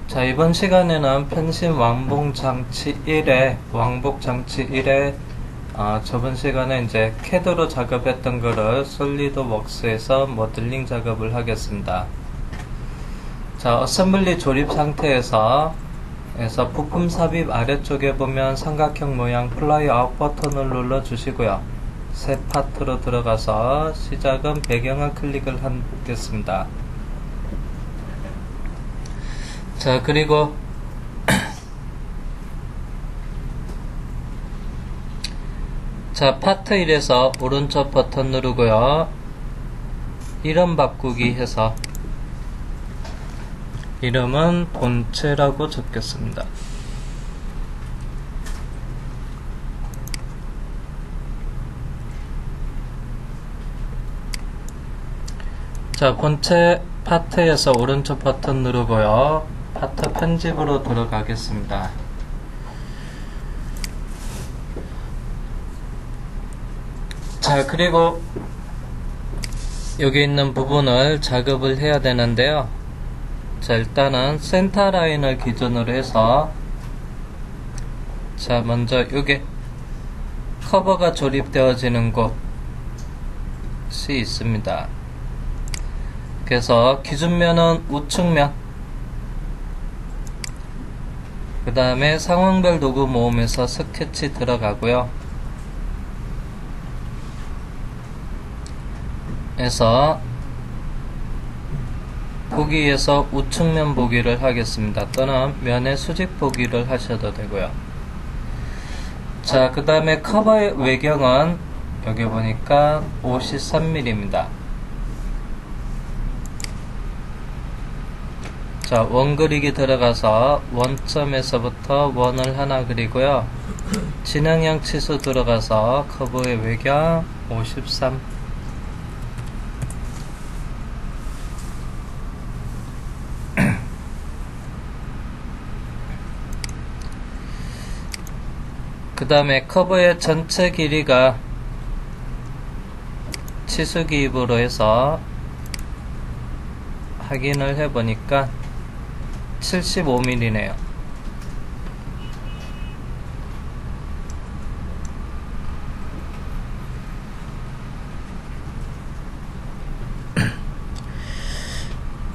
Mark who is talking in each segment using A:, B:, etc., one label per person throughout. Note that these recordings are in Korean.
A: 자, 이번 시간에는 편심 왕복장치 1회, 저번 시간에 이제 캐드로 작업했던 거를 솔리드웍스에서 모델링 작업을 하겠습니다. 자, 어셈블리 조립 상태에서 부품 삽입 아래쪽에 보면 삼각형 모양 플라이 아웃 버튼을 눌러 주시고요. 새 파트로 들어가서 시작은 배경을 클릭을 하겠습니다. 자, 그리고 자, 파트 1에서 오른쪽 버튼 누르고요. 이름 바꾸기 해서 이름은 본체라고 적겠습니다. 자, 본체 파트에서 오른쪽 버튼 누르고요. 파트 편집으로 들어가겠습니다. 자, 그리고 여기 있는 부분을 작업을 해야 되는데요. 자, 일단은 센터 라인을 기준으로 해서 자, 먼저 여기 커버가 조립되어지는 곳이 있습니다. 그래서 기준면은 우측면, 그 다음에 상황별 도구 모음에서 스케치 들어가고요. 해서 보기에서 우측면 보기를 하겠습니다. 또는 면의 수직 보기를 하셔도 되고요. 자, 그 다음에 커버의 외경은 여기 보니까 53mm입니다. 자, 원 그리기 들어가서 원점에서부터 원을 하나 그리고요. 진행형 치수 들어가서 커브의 외경 53. 그 다음에 커브의 전체 길이가 치수 기입으로 해서 확인을 해보니까 75mm네요.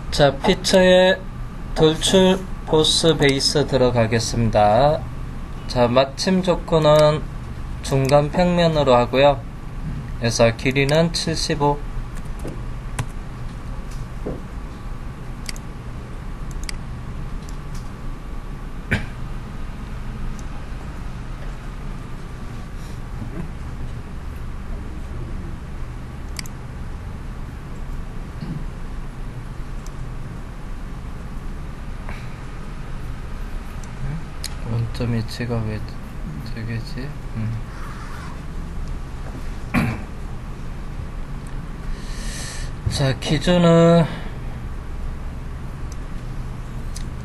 A: 자, 피처에 돌출 보스 베이스 들어가겠습니다. 자, 마침 조건은 중간 평면으로 하고요. 그래서 길이는 75. 원점 위치가 왜 되겠지? 자, 기준은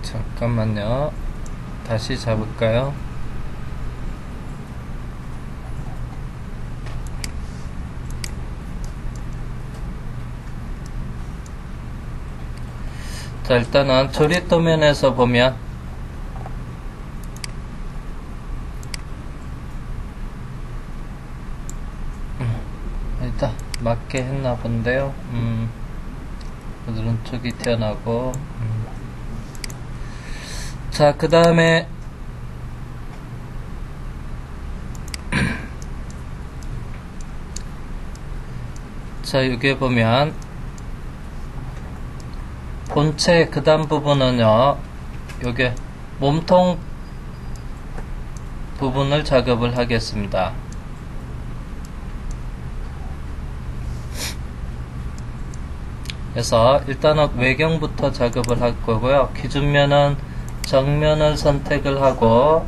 A: 잠깐만요. 다시 잡을까요? 자, 일단은 조립 도면에서 보면 일단 맞게 했나 본데요. 오른쪽이 튀어나오고 자, 그 다음에 자, 여기 보면 본체 그 다음 부분은요, 여기 몸통 부분을 작업을 하겠습니다. 그래서 일단은 외경부터 작업을 할 거고요. 기준면은 정면을 선택을 하고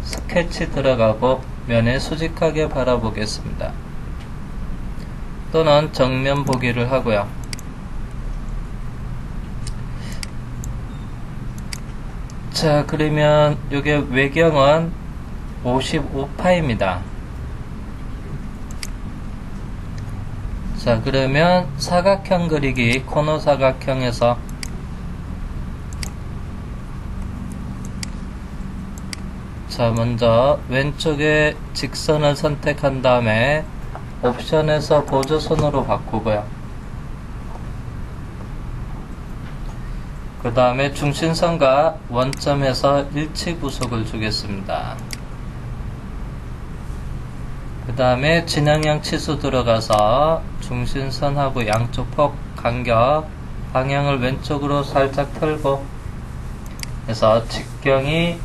A: 스케치 들어가고 면에 수직하게 바라보겠습니다. 또는 정면 보기를 하고요. 자, 그러면 요게 외경은 55파입니다. 자, 그러면 사각형 그리기, 코너 사각형에서 자, 먼저 왼쪽에 직선을 선택한 다음에 옵션에서 보조선으로 바꾸고요. 그 다음에 중심선과 원점에서 일치 구속을 주겠습니다. 그 다음에 진행형 치수 들어가서 중심선하고 양쪽 폭 간격 방향을 왼쪽으로 살짝 틀고 해서 직경이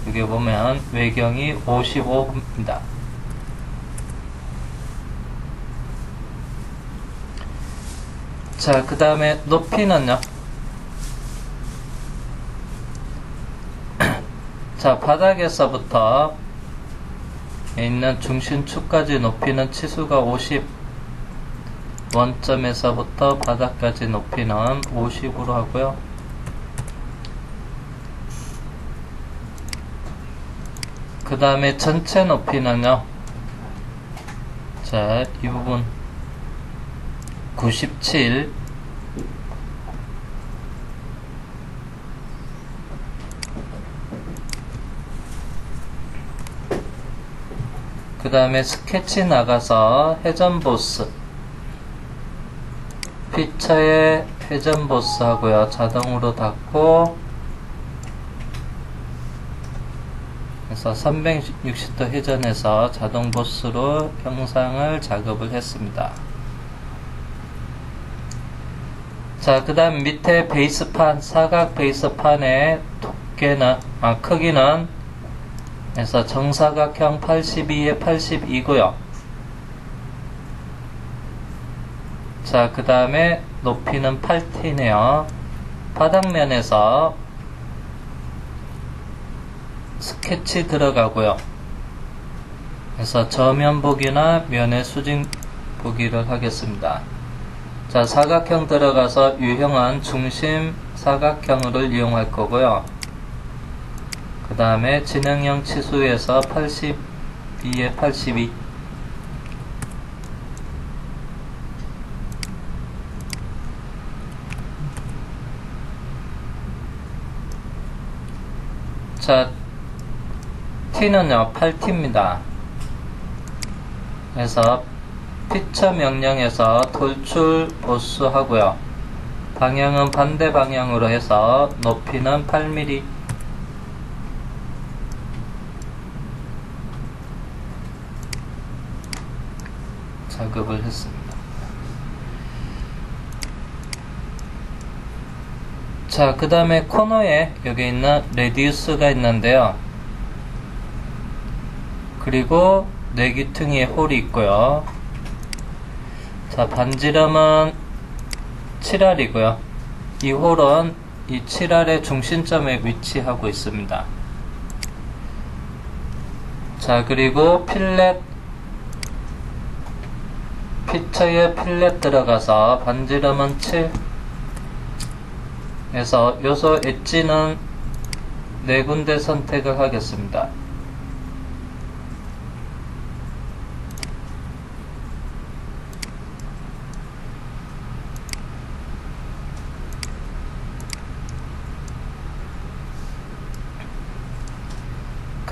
A: 여기 보면 외경이 55입니다. 자, 그 다음에 높이는요. 자, 바닥에서부터 있는 중심축까지 높이는 치수가 50, 원점에서부터 바닥까지 높이는 50으로 하고요. 그 다음에 전체 높이는요. 자, 이 부분 97, 그 다음에 스케치 나가서 회전보스 피처에 회전보스 하고요. 자동으로 닫고 그래서 360도 회전해서 자동 보스로 형상을 작업을 했습니다. 자, 그 다음 밑에 베이스판, 사각 베이스판의 두께는, 크기는 그래서 정사각형 82에 82고요. 자, 그 다음에 높이는 8t네요. 바닥면에서 스케치 들어가고요. 그래서 저면 보기나 면의 수직 보기를 하겠습니다. 자, 사각형 들어가서 유형은 중심 사각형을 이용할 거고요. 그 다음에 진행형 치수에서 82에 82. 자, T는요, 8T입니다. 그래서 피처 명령에서 돌출 보스 하고요. 방향은 반대 방향으로 해서 높이는 8mm. 작업을 했습니다. 자, 그 다음에 코너에 여기 있는 레디우스가 있는데요. 그리고 내귀퉁이에 홀이 있고요. 자, 반지름은 7알이고요. 이 홀은 이 7알의 중심점에 위치하고 있습니다. 자, 그리고 필렛, 피처에 필렛 들어가서 반지름은 7 해서 요소 엣지는 4군데 선택을 하겠습니다.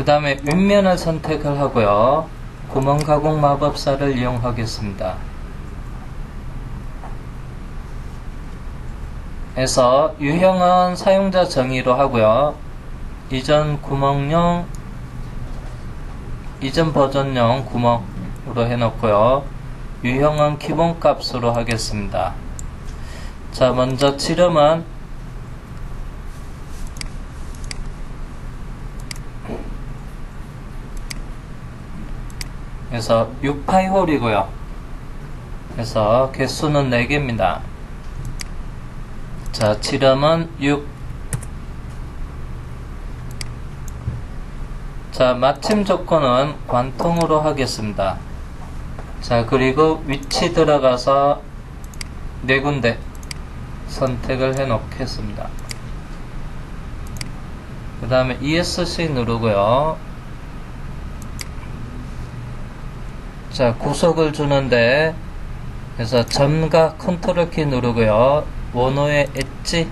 A: 그 다음에 윗면을 선택을 하고요. 구멍 가공 마법사를 이용하겠습니다. 해서 유형은 사용자 정의로 하고요. 이전 버전용 구멍으로 해놓고요. 유형은 기본값으로 하겠습니다. 자, 먼저 지름은 그래서 6파이홀이고요. 그래서 개수는 4개입니다. 자, 지름은 6. 자, 마침 조건은 관통으로 하겠습니다. 자, 그리고 위치 들어가서 4군데 선택을 해 놓겠습니다. 그 다음에 ESC 누르고요. 자, 구속을 주는데 그래서 점과 컨트롤 키 누르고요. 원호의 엣지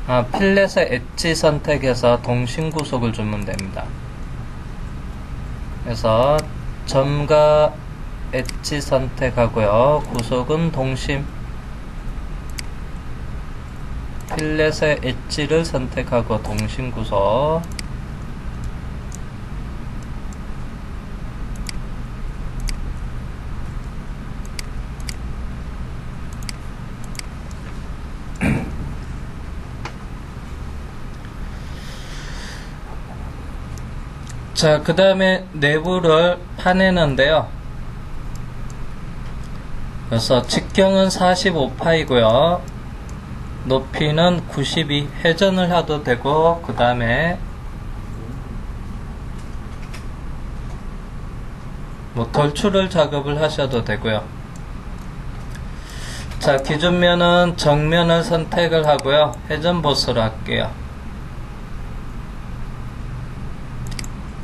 A: 필렛의 엣지 선택해서 동심 구속을 주면 됩니다. 그래서 점과 엣지 선택하고요. 구속은 동심. 필렛의 엣지를 선택하고 동심 구속. 자, 그 다음에 내부를 파내는데요. 그래서 직경은 45파이고요. 높이는 92. 회전을 해도 되고, 그 다음에 돌출을 작업을 하셔도 되고요. 자, 기준면은 정면을 선택을 하고요. 회전 보스로 할게요.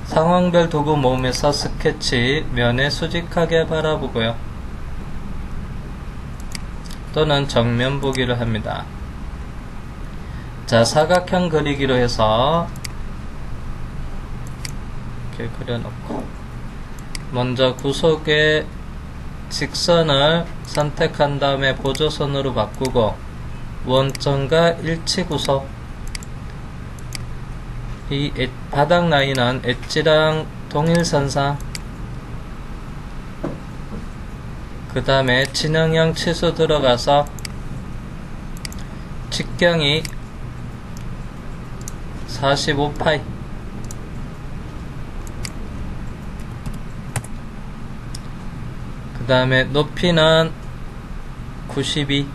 A: 상황별 도구 모음에서 스케치 면에 수직하게 바라보고요. 또는 정면 보기를 합니다. 자, 사각형 그리기로 해서 이렇게 그려놓고 먼저 구속의 직선을 선택한 다음에 보조선으로 바꾸고 원점과 일치 구속. 이 바닥 라인은 엣지랑 동일선상. 그 다음에 진행형 치수 들어가서 직경이 45파이. 그 다음에 높이는 92.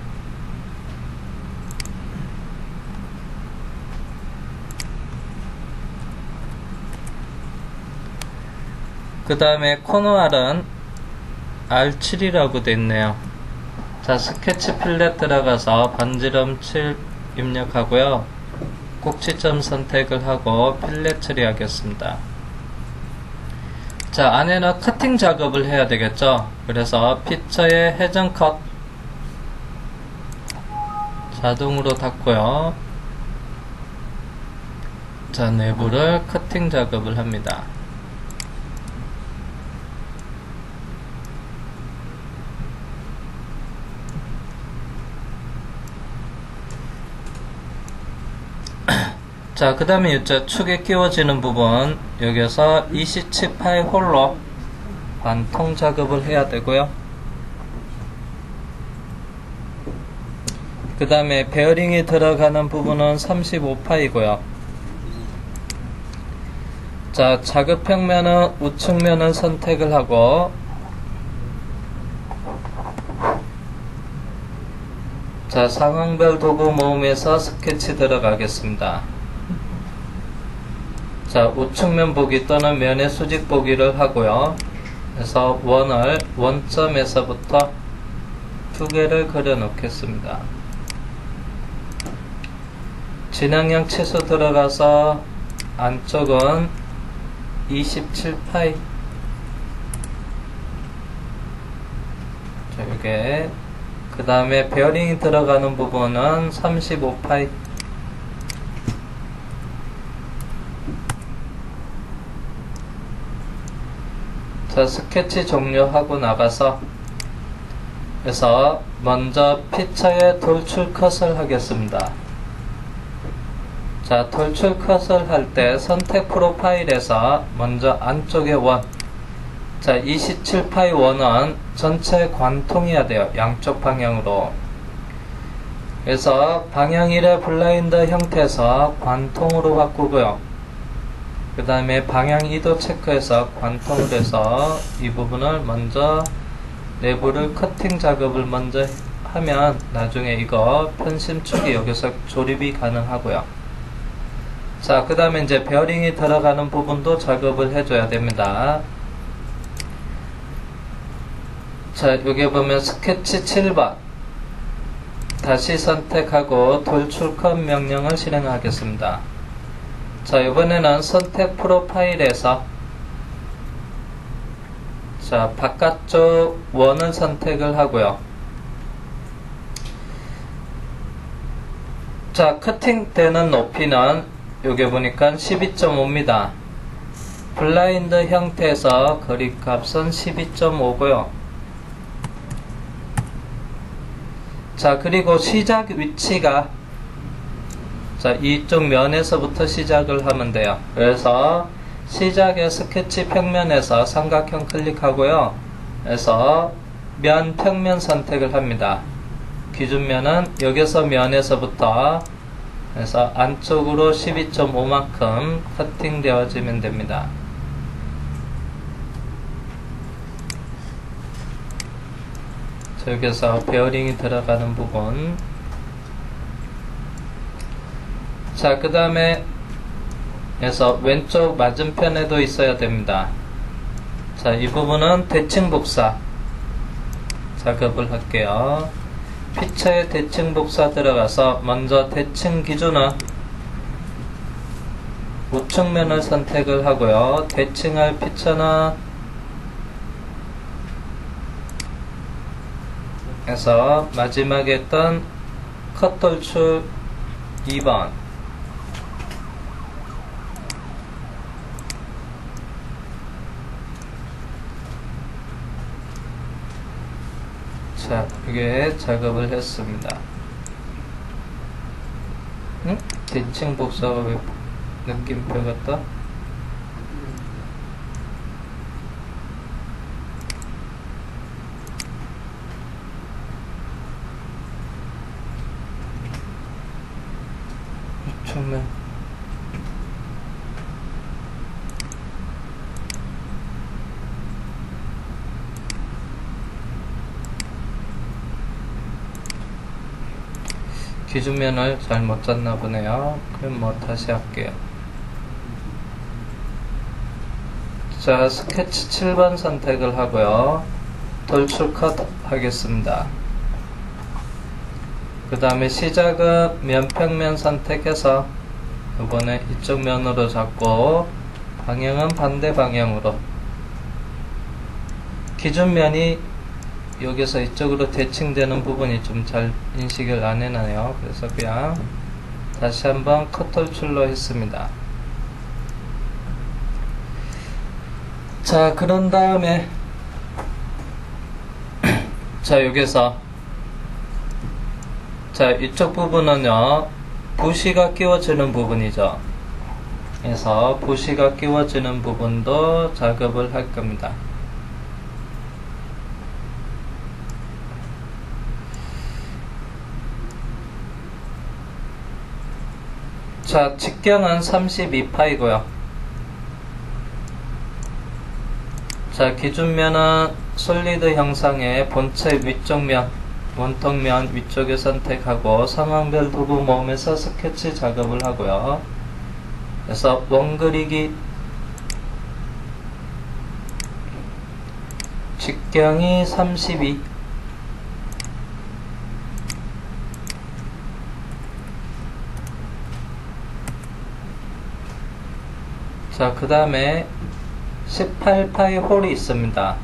A: 그 다음에 코너 R은 R7이라고 되어있네요. 자, 스케치 필렛 들어가서 반지름 7 입력하고요. 꼭지점 선택을 하고 필렛 처리하겠습니다. 자, 안에는 커팅 작업을 해야 되겠죠. 그래서 피처의 회전 컷 자동으로 닫고요. 자, 내부를 커팅 작업을 합니다. 자, 그 다음에 이쪽 축에 끼워지는 부분 여기서 27파이 홀로 관통 작업을 해야 되고요. 그 다음에 베어링이 들어가는 부분은 35파이고요. 자, 작업평면은 우측면을 선택을 하고, 자, 상황별 도구 모음에서 스케치 들어가겠습니다. 자, 우측면 보기 또는 면의 수직 보기를 하고요. 그래서 원을 원점에서부터 두 개를 그려 놓겠습니다. 진행형 치수 들어가서 안쪽은 27파이. 자, 요게 그 다음에 베어링이 들어가는 부분은 35파이. 자, 스케치 종료하고 나가서 그래서 먼저 피처의 돌출 컷을 하겠습니다. 자, 돌출 컷을 할 때 선택 프로파일에서 먼저 안쪽에 원. 자, 27파이 원은 전체 관통해야 돼요. 양쪽 방향으로. 그래서 방향 1의 블라인드 형태에서 관통으로 바꾸고요. 그 다음에 방향 2도 체크해서 관통을 해서 이 부분을 먼저 내부를 커팅 작업을 먼저 하면 나중에 이거 편심축이 여기서 조립이 가능하고요. 자, 그 다음에 이제 베어링이 들어가는 부분도 작업을 해줘야 됩니다. 자, 여기 보면 스케치 7번 다시 선택하고 돌출 컷 명령을 실행하겠습니다. 자, 이번에는 선택 프로파일에서 자, 바깥쪽 원을 선택을 하고요. 자, 커팅되는 높이는 여기 보니까 12.5입니다. 블라인드 형태에서 거리값은 12.5고요. 자, 그리고 시작 위치가 자, 이쪽 면에서부터 시작을 하면 돼요. 그래서 시작의 스케치 평면에서 삼각형 클릭하고요. 그래서 면 평면 선택을 합니다. 기준면은 여기서 면에서부터 해서 안쪽으로 12.5만큼 커팅 되어지면 됩니다. 자, 여기서 베어링이 들어가는 부분. 자, 그 다음에 해서 왼쪽 맞은편에도 있어야 됩니다. 자, 이 부분은 대칭 복사 작업을 할게요. 피처에 대칭 복사 들어가서 먼저 대칭 기준은 우측면을 선택을 하고요. 대칭할 피처는 해서 마지막에 했던 컷 돌출 2번. 자, 이게 작업을 했습니다. 응? 대칭 복사가 왜 느낌표가 떠? 우측면 기준면을 잘못 짰나 보네요. 그럼 뭐 다시 할게요. 자, 스케치 7번 선택을 하고요. 돌출 컷 하겠습니다. 그 다음에 시작은 면평면 선택해서 이번에 이쪽 면으로 잡고 방향은 반대 방향으로. 기준면이 여기서 이쪽으로 대칭되는 부분이 좀 잘 인식을 안 해놔요. 그래서 그냥 다시 한번 컷 돌출로 했습니다. 자, 그런 다음에 자, 여기서 자, 이쪽 부분은요 부시가 끼워지는 부분이죠. 그래서 부시가 끼워지는 부분도 작업을 할 겁니다. 자, 직경은 32파이고요. 자, 기준면은 솔리드 형상의 본체 위쪽 면, 원통면 위쪽에 선택하고 상황별 도구 모음에서 스케치 작업을 하고요. 그래서 원그리기 직경이 32. 자, 그 다음에 18파이 홀이 있습니다.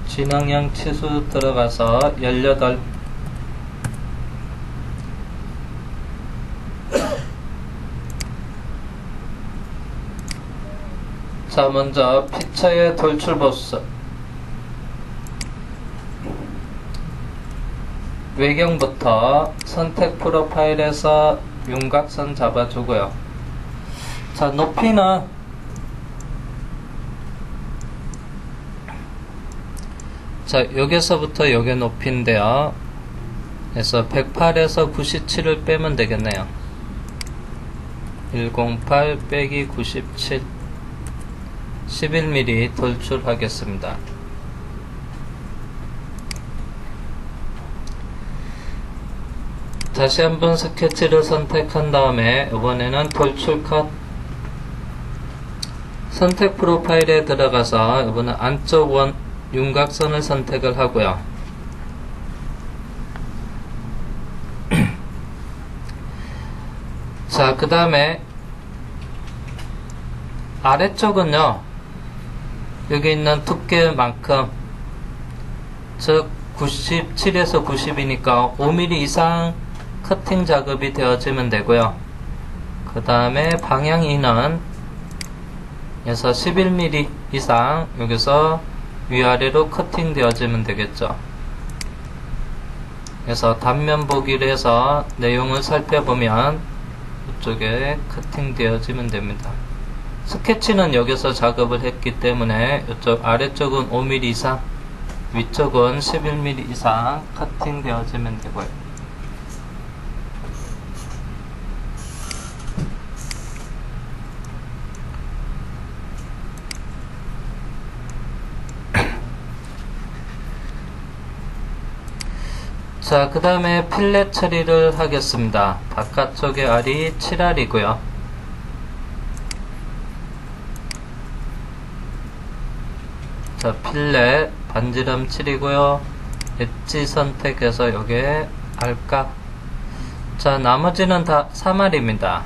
A: 진앙형 치수 들어가서 18. 자, 먼저 피처의 돌출 보스 외경부터 선택 프로파일에서 윤곽선 잡아주고요. 자, 높이는 자, 여기서부터 여기 높이인데요. 그래서 108에서 97을 빼면 되겠네요. 108 빼기 97 11mm 돌출하겠습니다. 다시 한번 스케치를 선택한 다음에 이번에는 돌출 컷 선택 프로파일에 들어가서 이번엔 안쪽 원 윤곽선을 선택을 하고요. 자, 그 다음에 아래쪽은요 여기 있는 두께만큼 즉 97에서 90이니까 5mm 이상 커팅 작업이 되어지면 되고요. 그 다음에 방향인은 에서 11mm 이상 여기서 위아래로 커팅 되어지면 되겠죠. 그래서 단면 보기를 해서 내용을 살펴보면 이쪽에 커팅 되어지면 됩니다. 스케치는 여기서 작업을 했기 때문에 이쪽 아래쪽은 5mm 이상, 위쪽은 11mm 이상 커팅 되어지면 되고요. 자, 그 다음에 필렛 처리를 하겠습니다. 바깥쪽의 알이 7알이고요. 자, 필렛 반지름 7이고요. 엣지 선택해서 요게 알값. 자, 나머지는 다 3알입니다.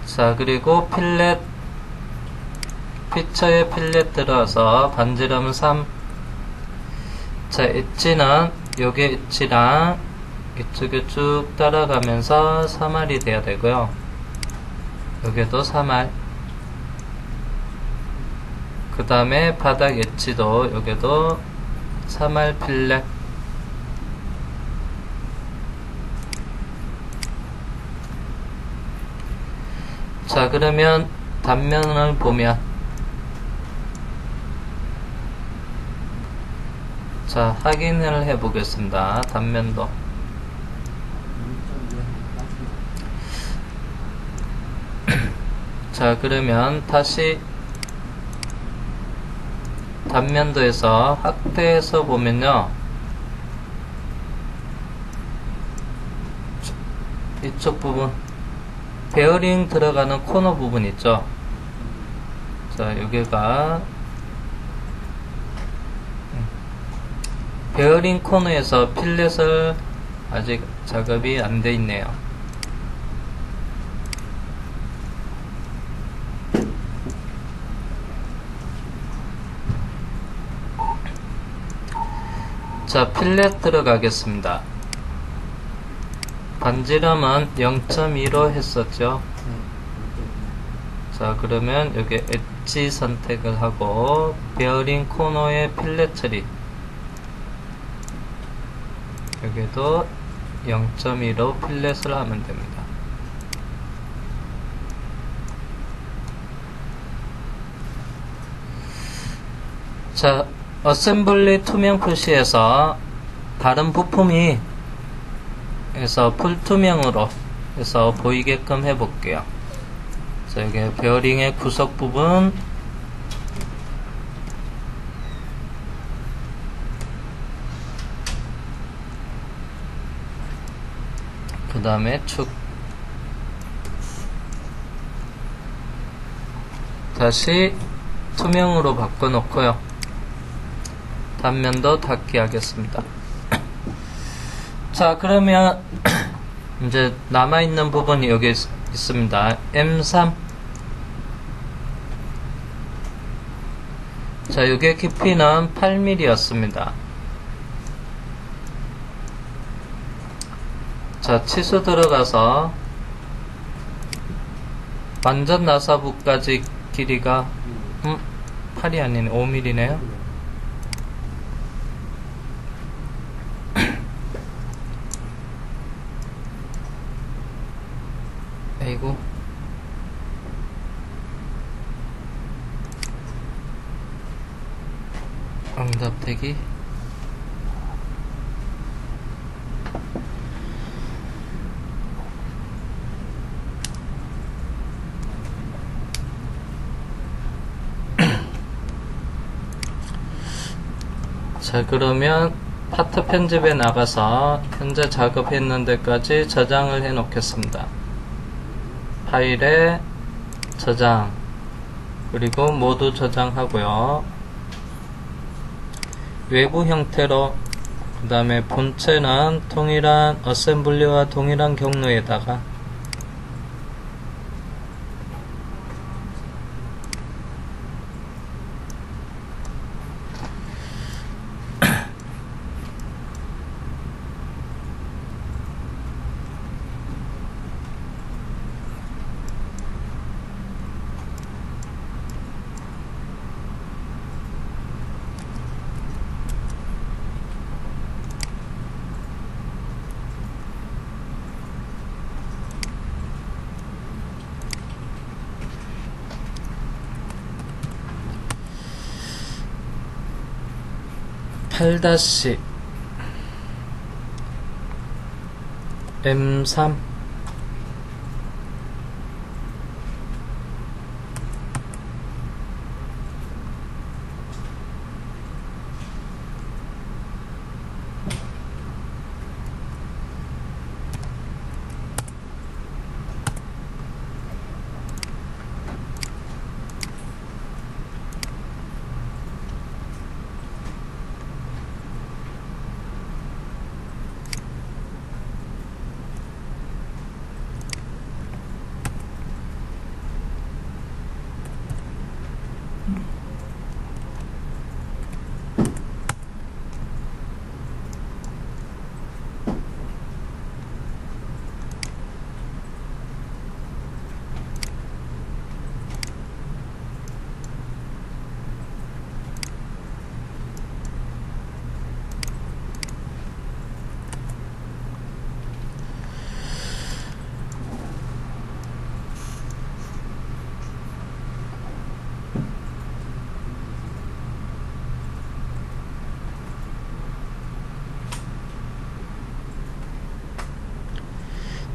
A: 자, 그리고 필렛 피처에 필렛 들어서 반지름은 3. 자, 엣지는 요게 엣지랑 이쪽에 쭉 따라가면서 3알이 돼야 되고요. 여기도 3알. 그 다음에 바닥 엣지도 여기도 3알 필렛. 자, 그러면 단면을 보면 자, 확인을 해 보겠습니다. 단면도. 자, 그러면 다시 단면도에서 확대해서 보면요. 이쪽 부분, 베어링 들어가는 코너 부분 있죠? 자, 여기가 베어링 코너에서 필렛을 아직 작업이 안 돼 있네요. 자, 필렛 들어가겠습니다. 반지름은 0.2로 했었죠. 자, 그러면 여기 엣지 선택을 하고 베어링 코너에 필렛 처리. 여기도 0.2로 필렛을 하면 됩니다. 자, 어셈블리 투명 표시에서 다른 부품이 해서 풀투명으로 해서 보이게끔 해볼게요. 자, 여기 베어링의 구석 부분, 그 다음에 축, 다시 투명으로 바꿔 놓고요. 단면도 닫기 하겠습니다. 자, 그러면 이제 남아있는 부분이 여기 있습니다. M3. 자, 여기의 깊이는 8mm 였습니다. 자, 치수 들어가서 완전 나사부까지 길이가 8이 아니네, 5mm네요. 아이고, 응답대기. 자, 그러면 파트 편집에 나가서 현재 작업했는 데까지 저장을 해 놓겠습니다. 파일에 저장, 그리고 모두 저장하고요. 외부 형태로, 그 다음에 본체는 동일한 어셈블리와 동일한 경로에다가 8-M3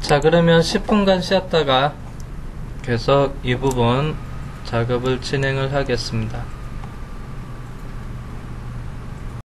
A: 자, 그러면 10분간 쉬었다가 계속 이 부분 작업을 진행을 하겠습니다.